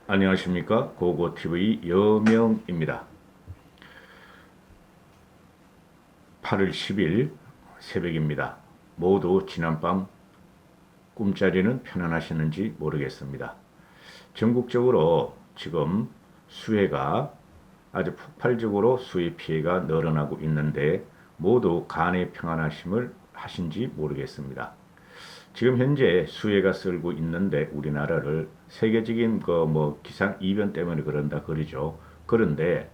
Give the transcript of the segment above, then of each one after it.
안녕하십니까. 고고TV 여명입니다. 8월 10일 새벽입니다. 모두 지난밤 꿈자리는 편안하셨는지 모르겠습니다. 전국적으로 지금 수해가 아주 폭발적으로 수해 피해가 늘어나고 있는데 모두 간의 평안하심을 하신지 모르겠습니다. 지금 현재 수해가 썰고 있는데 우리나라를 세계적인 기상 이변 때문에 그런다 그러죠. 그런데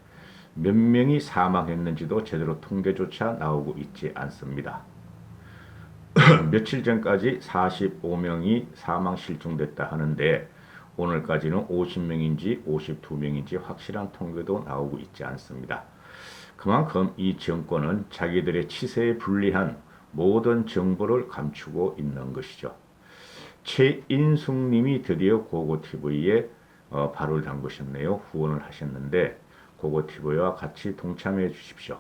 몇 명이 사망했는지도 제대로 통계조차 나오고 있지 않습니다. 며칠 전까지 45명이 사망 실종됐다 하는데 오늘까지는 50명인지 52명인지 확실한 통계도 나오고 있지 않습니다. 그만큼 이 정권은 자기들의 치세에 불리한 모든 정보를 감추고 있는 것이죠. 최인숙님이 드디어 고고TV에 발을 담그셨네요. 후원을 하셨는데 고고TV와 같이 동참해 주십시오.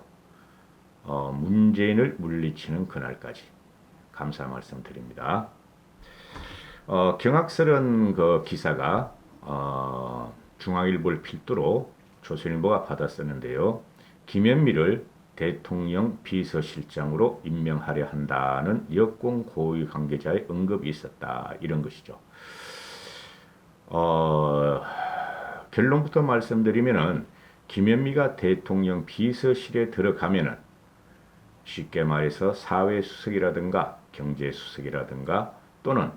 문재인을 물리치는 그날까지 감사 말씀드립니다. 경악스러운 그 기사가 중앙일보를 필두로 조선일보가 받았었는데요. 김현미를 대통령 비서실장으로 임명하려 한다는 여권 고위 관계자의 언급이 있었다. 이런 것이죠. 결론부터 말씀드리면은 김현미가 대통령 비서실에 들어가면은 쉽게 말해서 사회수석이라든가 경제수석이라든가 또는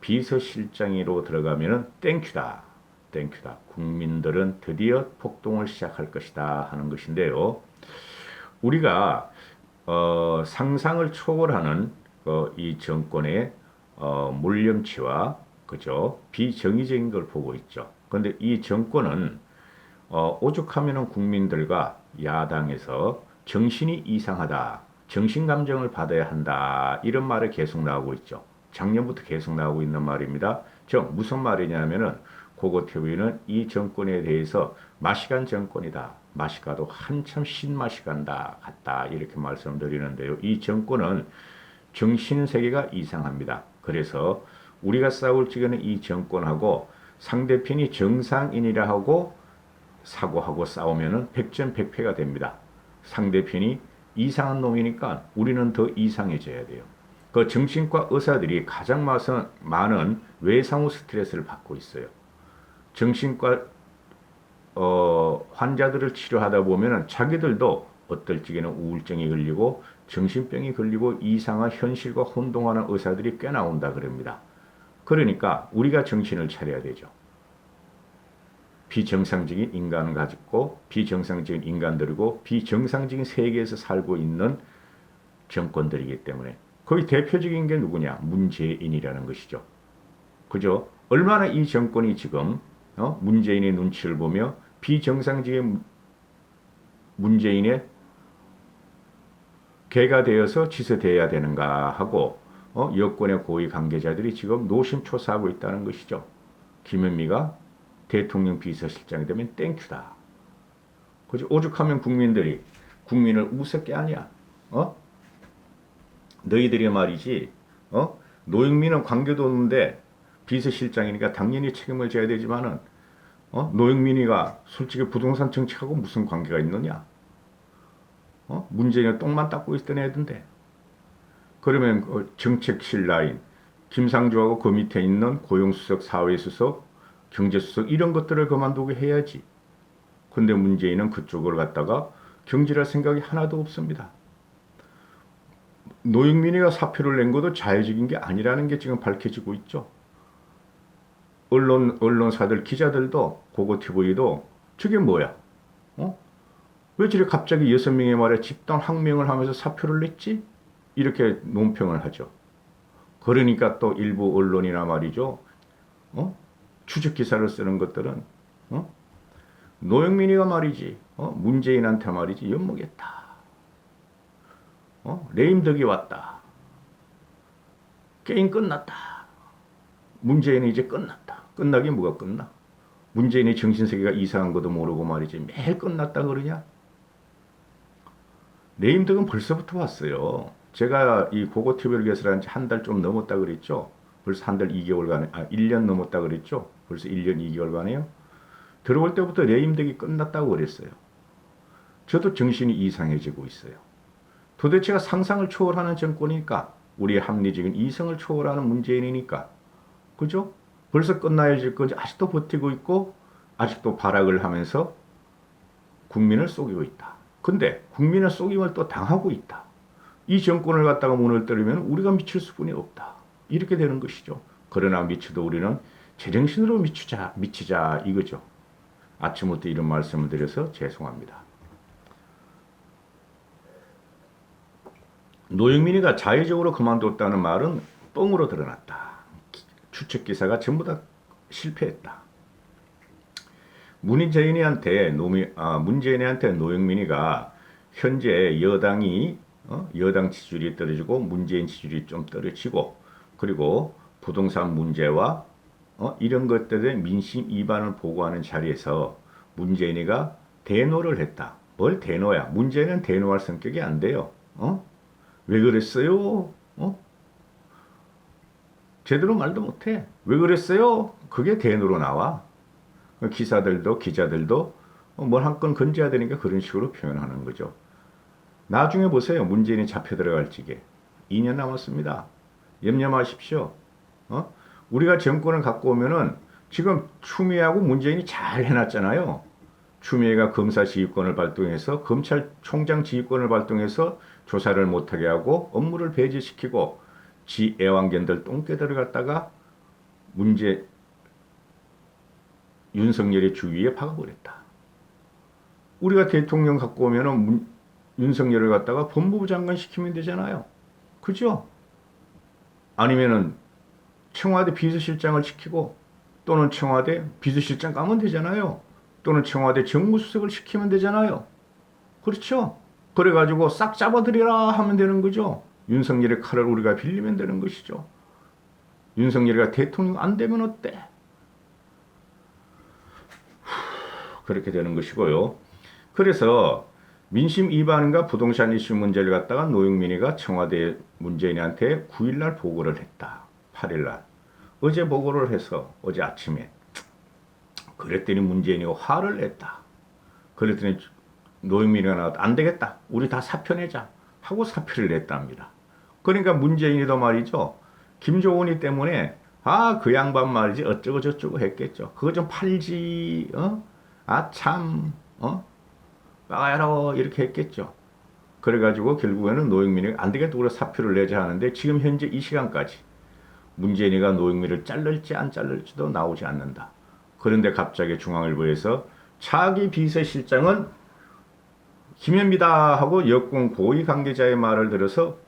비서실장으로 들어가면은 땡큐다. 땡큐다. 국민들은 드디어 폭동을 시작할 것이다 하는 것인데요. 우리가 상상을 초월하는 이 정권의 몰염치와 그죠 비정의적인 걸 보고 있죠. 그런데 이 정권은 오죽하면은 국민들과 야당에서 정신이 이상하다, 정신감정을 받아야 한다 이런 말이 계속 나오고 있죠. 작년부터 계속 나오고 있는 말입니다. 즉 무슨 말이냐면은 고고TV는 이 정권에 대해서 마시간 정권이다. 맛이 가도 한참 신맛이 갔다 이렇게 말씀드리는데요. 이 정권은 정신세계가 이상합니다. 그래서 우리가 싸울 적에는 이 정권하고 상대편이 정상인이라 하고 사고하고 싸우면은 백전백패가 됩니다. 상대편이 이상한 놈이니까 우리는 더 이상해져야 돼요. 그 정신과 의사들이 가장 많은 외상후 스트레스를 받고 있어요. 정신과 환자들을 치료하다 보면은 자기들도 어떨 적에는 우울증이 걸리고 정신병이 걸리고 이상한 현실과 혼동하는 의사들이 꽤 나온다 그럽니다. 그러니까 우리가 정신을 차려야 되죠. 비정상적인 인간을 가지고 비정상적인 인간들이고 비정상적인 세계에서 살고 있는 정권들이기 때문에 거의 대표적인 게 누구냐? 문재인이라는 것이죠. 그죠? 얼마나 이 정권이 지금 문재인의 눈치를 보며 비정상적인 문재인의 개가 되어서 지서되어야 되는가 하고 여권의 고위 관계자들이 지금 노심초사하고 있다는 것이죠. 김현미가 대통령 비서실장이 되면 땡큐다. 그죠? 오죽하면 국민들이 국민을 우습게 하냐? 너희들이 말이지. 노영민은 관계도 없는데 비서실장이니까 당연히 책임을 져야 되지만은 노영민이가 솔직히 부동산 정책하고 무슨 관계가 있느냐? 문재인은 똥만 닦고 있던 애던데. 그러면 그 정책실 라인 김상조하고 그 밑에 있는 고용수석, 사회수석, 경제수석 이런 것들을 그만두게 해야지. 근데 문재인은 그쪽을 갖다가 경질할 생각이 하나도 없습니다. 노영민이가 사표를 낸 것도 자의적인 게 아니라는 게 지금 밝혀지고 있죠. 언론사들, 기자들도, 고고TV도 저게 뭐야? 왜 저래 갑자기 6명의 말에 집단 항명을 하면서 사표를 냈지? 이렇게 논평을 하죠. 그러니까 또 일부 언론이나 말이죠. 추적 기사를 쓰는 것들은 노영민이가 말이지 문재인한테 말이지 엿먹였다. 레임덕이 왔다. 게임 끝났다. 문재인은 이제 끝났다. 끝나긴 뭐가 끝나? 문재인의 정신세계가 이상한 것도 모르고 말이지 매일 끝났다 그러냐? 레임덕은 벌써부터 왔어요. 제가 이 고고TV를 개설한 지 한 달 좀 넘었다 그랬죠. 벌써 한 달 2개월간에 1년 넘었다 그랬죠. 벌써 1년 2개월간에요. 들어올 때부터 레임덕이 끝났다고 그랬어요. 저도 정신이 이상해지고 있어요. 도대체가 상상을 초월하는 정권이니까, 우리의 합리적인 이성을 초월하는 문재인이니까, 그죠? 벌써 끝나야 질 건지 아직도 버티고 있고, 아직도 발악을 하면서 국민을 속이고 있다. 근데 국민의 속임을 또 당하고 있다. 이 정권을 갖다가 문을 때리면 우리가 미칠 수뿐이 없다. 이렇게 되는 것이죠. 그러나 미쳐도 우리는 제정신으로 미치자 이거죠. 아침부터 이런 말씀을 드려서 죄송합니다. 노영민이가 자의적으로 그만뒀다는 말은 뻥으로 드러났다. 추측 기사가 전부 다 실패했다. 문재인한테 노영민이가 현재 여당 지지율이 떨어지고 문재인 지지율이 좀 떨어지고, 그리고 부동산 문제와 이런 것들에 민심 위반을 보고하는 자리에서 문재인이가 대노를 했다. 뭘 대노야? 문재인은 대노할 성격이 안 돼요. 왜 그랬어요? 제대로 말도 못해. 왜 그랬어요? 그게 대노로 나와. 기자들도 뭘 한 건 건져야 되니까 그런 식으로 표현하는 거죠. 나중에 보세요. 문재인이 잡혀 들어갈 지게. 2년 남았습니다. 염려 마십시오. 우리가 정권을 갖고 오면은 지금 추미애하고 문재인이 잘 해놨잖아요. 추미애가 검사 지휘권을 발동해서 검찰총장 지휘권을 발동해서 조사를 못하게 하고 업무를 배제시키고 지 애완견들 똥개 들어갔다가 윤석열의 주위에 박아버렸다. 우리가 대통령 갖고 오면은 윤석열을 갖다가 법무부 장관 시키면 되잖아요. 그죠? 아니면은 청와대 비서실장을 시키고, 또는 청와대 비서실장 가면 되잖아요. 또는 청와대 정무수석을 시키면 되잖아요. 그렇죠? 그래가지고 싹 잡아들이라 하면 되는 거죠. 윤석열의 칼을 우리가 빌리면 되는 것이죠. 윤석열이가 대통령 안 되면 어때? 그렇게 되는 것이고요. 그래서 민심 위반과 부동산 이슈 문제를 갖다가 노영민이가 청와대 문재인한테 9일날 보고를 했다. 8일날. 어제 보고를 해서 어제 아침에. 그랬더니 문재인이 화를 냈다. 그랬더니 노영민이가 나왔다. 안 되겠다. 우리 다 사표 내자. 하고 사표를 냈답니다. 그러니까 문재인이도 말이죠. 김종훈이 때문에 그 양반 말이지 어쩌고 저쩌고 했겠죠. 그거 좀 팔지. 빠가야로 이렇게 했겠죠. 그래가지고 결국에는 노영민이 안 되겠다. 우리 사표를 내자 하는데 지금 현재 이 시간까지 문재인이가 노영민을 자를지 안 자를지도 나오지 않는다. 그런데 갑자기 중앙일보에서 차기 비서실장은 김현미다 하고 여권 고위 관계자의 말을 들어서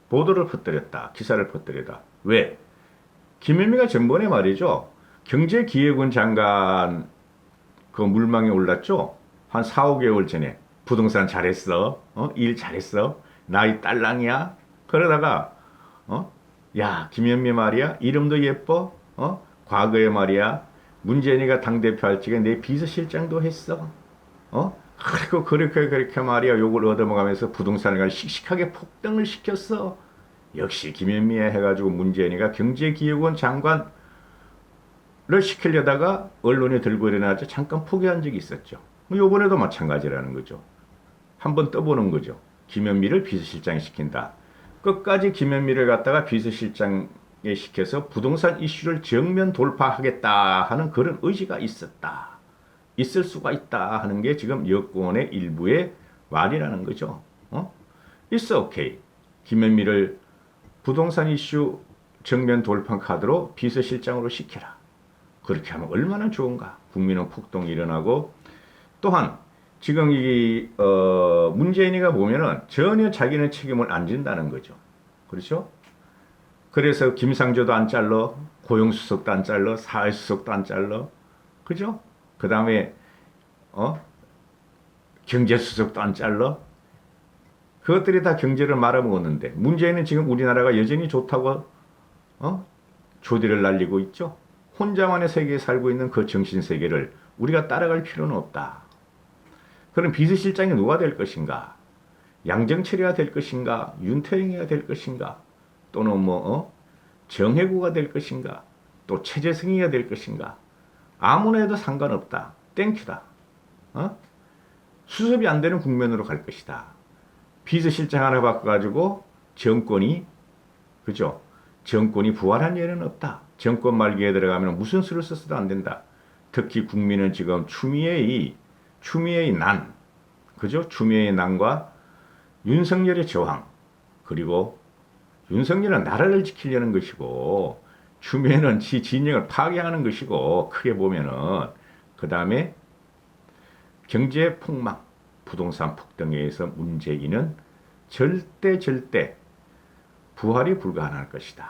보도를 퍼뜨렸다. 기사를 퍼뜨렸다. 왜? 김현미가 전번에 말이죠. 경제기획원 장관 그 물망에 올랐죠. 한 4, 5개월 전에 부동산 잘했어. 일 잘했어. 나이 딸랑이야. 그러다가 야 김현미 말이야. 이름도 예뻐. 과거에 말이야. 문재인이가 당대표 할 적에 내 비서실장도 했어. 그리고 그렇게 말이야. 요걸 얻어먹으면서 부동산을 씩씩하게 폭등을 시켰어. 역시 김현미에 해가지고 문재인이가 경제기획원 장관을 시키려다가 언론에 들고 일어나서 잠깐 포기한 적이 있었죠. 요번에도 마찬가지라는 거죠. 한번 떠보는 거죠. 김현미를 비서실장에 시킨다. 끝까지 김현미를 갖다가 비서실장에 시켜서 부동산 이슈를 정면 돌파하겠다 하는 그런 의지가 있었다. 있을 수가 있다 하는 게 지금 여권의 일부의 말이라는 거죠. 있어 오케이. 김현미를 부동산 이슈 정면 돌파 카드로 비서실장으로 시켜라. 그렇게 하면 얼마나 좋은가. 국민은 폭동이 일어나고, 또한 지금 문재인이가 보면은 전혀 자기는 책임을 안 진다는 거죠. 그렇죠? 그래서 김상조도 안 잘러, 고용수석도 안 잘러, 사회수석도 안 잘러, 그죠? 그 다음에 경제수석도 안 잘러. 그것들이 다 경제를 말아먹었는데 문재인은 지금 우리나라가 여전히 좋다고 조디를 날리고 있죠. 혼자만의 세계에 살고 있는 그 정신세계를 우리가 따라갈 필요는 없다. 그럼 비서실장이 누가 될 것인가? 양정철이가 될 것인가? 윤태영이가 될 것인가? 또는 정혜구가 될 것인가? 또 최재성이가 될 것인가? 아무나 해도 상관없다. 땡큐다. 어? 수습이 안 되는 국면으로 갈 것이다. 비서실장 하나 바꿔가지고 정권이, 그죠? 정권이 부활한 예는 없다. 정권 말기에 들어가면 무슨 수를 써서도 안 된다. 특히 국민은 지금 추미애의 난, 그죠? 추미애의 난과 윤석열의 저항, 그리고 윤석열은 나라를 지키려는 것이고, 추미애는 지 진영을 파괴하는 것이고, 크게 보면은, 그 다음에 경제 폭망, 부동산 폭등에 의해서 문재인은 절대 부활이 불가능할 것이다.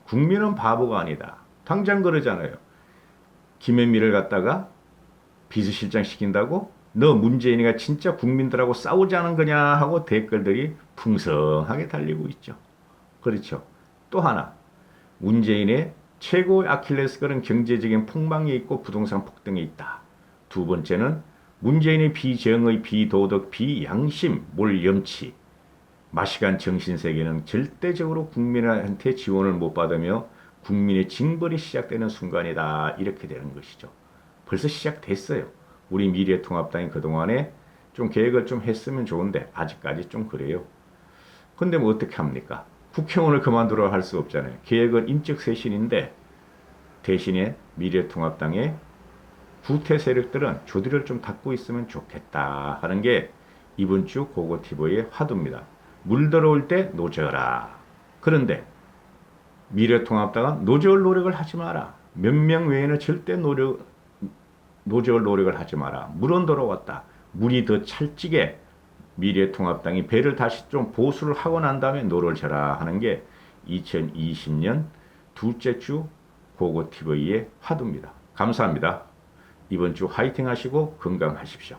국민은 바보가 아니다. 당장 그러잖아요. 김현미를 갖다가 비서실장 시킨다고? 너 문재인이가 진짜 국민들하고 싸우자는 거냐 하고 댓글들이 풍성하게 달리고 있죠. 그렇죠. 또 하나, 문재인의 최고의 아킬레스건은 경제적인 폭망이 있고 부동산 폭등에 있다. 두 번째는 문재인의 비정의, 비도덕, 비양심, 몰염치, 마시간 정신세계는 절대적으로 국민한테 지원을 못 받으며 국민의 징벌이 시작되는 순간이다. 이렇게 되는 것이죠. 벌써 시작됐어요. 우리 미래통합당이 그동안에 좀 계획을 좀 했으면 좋은데 아직까지 좀 그래요. 근데 뭐 어떻게 합니까? 국회의원을 그만두라 할 수 없잖아요. 계획은 인적쇄신인데 대신에 미래통합당의 구태 세력들은 조들을 좀 닫고 있으면 좋겠다 하는 게 이번 주 고고티브의 화두입니다. 물 들어올 때 노져라. 그런데 미래통합당은 노져올 노력을 하지 마라. 몇 명 외에는 절대 노져올 노력을 하지 마라. 물은 들어왔다. 물이 더 찰지게 미래통합당이 배를 다시 좀 보수를 하고 난 다음에 노를 져라 하는 게 2020년 둘째 주 고고티브의 화두입니다. 감사합니다. 이번 주 화이팅 하시고 건강하십시오.